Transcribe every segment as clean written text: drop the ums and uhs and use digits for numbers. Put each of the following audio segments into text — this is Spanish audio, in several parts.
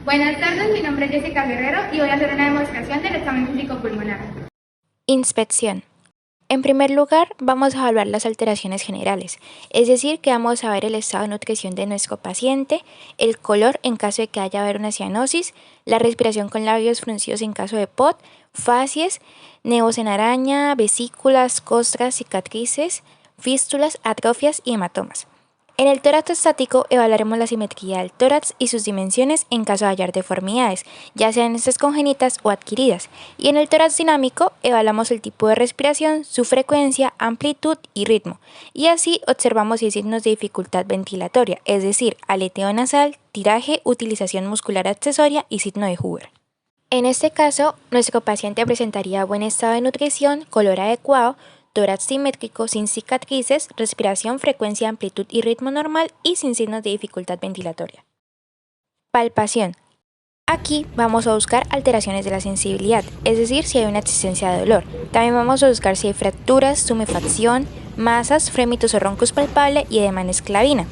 Buenas tardes, mi nombre es Jessica Guerrero y voy a hacer una demostración del examen físico pulmonar. Inspección. En primer lugar, vamos a evaluar las alteraciones generales, es decir, que vamos a ver el estado de nutrición de nuestro paciente, el color en caso de que haya haber una cianosis, la respiración con labios fruncidos en caso de POT, facies, nevos en araña, vesículas, costras, cicatrices, fístulas, atrofias y hematomas. En el tórax estático evaluaremos la simetría del tórax y sus dimensiones en caso de hallar deformidades, ya sean estas congénitas o adquiridas, y en el tórax dinámico evaluamos el tipo de respiración, su frecuencia, amplitud y ritmo, y así observamos si hay signos de dificultad ventilatoria, es decir, aleteo nasal, tiraje, utilización muscular accesoria y signo de Hoover. En este caso, nuestro paciente presentaría buen estado de nutrición, color adecuado, tórax simétrico, sin cicatrices, respiración, frecuencia, amplitud y ritmo normal y sin signos de dificultad ventilatoria. Palpación. Aquí vamos a buscar alteraciones de la sensibilidad, es decir, si hay una existencia de dolor. También vamos a buscar si hay fracturas, tumefacción, masas, frémitos o roncus palpable y edema en esclavina.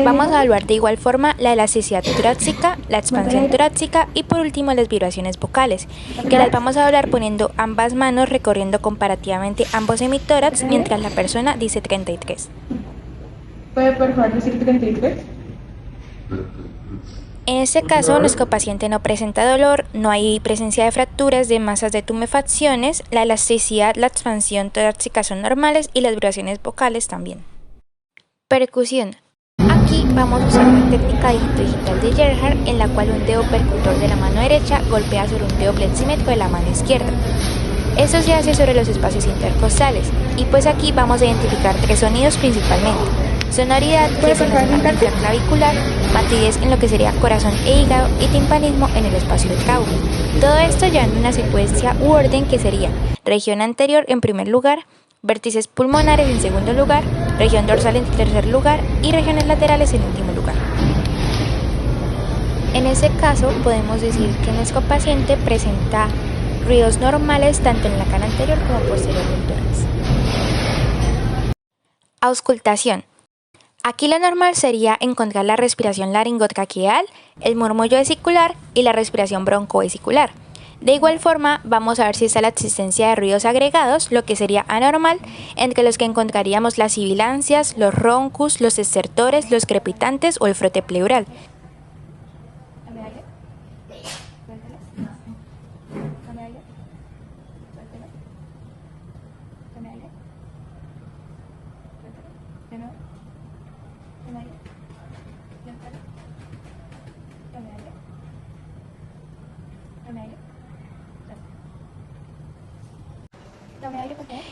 Vamos a evaluar de igual forma la elasticidad torácica, la expansión torácica y por último las vibraciones vocales, que las vamos a evaluar poniendo ambas manos recorriendo comparativamente ambos hemitórax mientras la persona dice 33. ¿Puede por favor decir 33? En este caso, nuestro paciente no presenta dolor, no hay presencia de fracturas, de masas de tumefacciones, la elasticidad, la expansión torácica son normales y las vibraciones vocales también. Percusión. Aquí vamos a usar la técnica digital de Gerhard, en la cual un dedo percutor de la mano derecha golpea sobre un dedo pleximétrico de la mano izquierda. Esto se hace sobre los espacios intercostales, y pues aquí vamos a identificar tres sonidos principalmente. Sonoridad, que es la clavicular, matidez en lo que sería corazón e hígado y timpanismo en el espacio del cabo. Todo esto ya en una secuencia u orden que sería región anterior en primer lugar, vértices pulmonares en segundo lugar, región dorsal en tercer lugar y regiones laterales en último lugar. En este caso podemos decir que nuestro paciente presenta ruidos normales tanto en la cara anterior como posterior del tórax. Auscultación. Aquí lo normal sería encontrar la respiración laringotraqueal, el murmullo vesicular y la respiración broncovesicular. De igual forma, vamos a ver si está la existencia de ruidos agregados, lo que sería anormal, entre los que encontraríamos las sibilancias, los roncus, los estertores, los crepitantes o el frote pleural.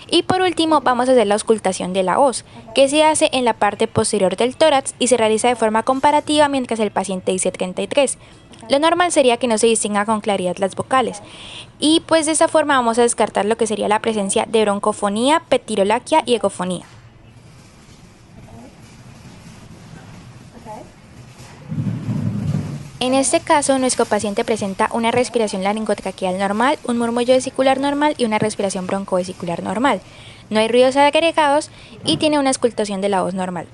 Y por último vamos a hacer la auscultación de la voz, que se hace en la parte posterior del tórax y se realiza de forma comparativa mientras el paciente dice 33. Lo normal sería que no se distinga con claridad las vocales. Y pues de esta forma vamos a descartar lo que sería la presencia de broncofonía, petirolaquia y egofonía. En este caso, nuestro paciente presenta una respiración laringotraqueal normal, un murmullo vesicular normal y una respiración broncovesicular normal. No hay ruidos agregados y tiene una auscultación de la voz normal.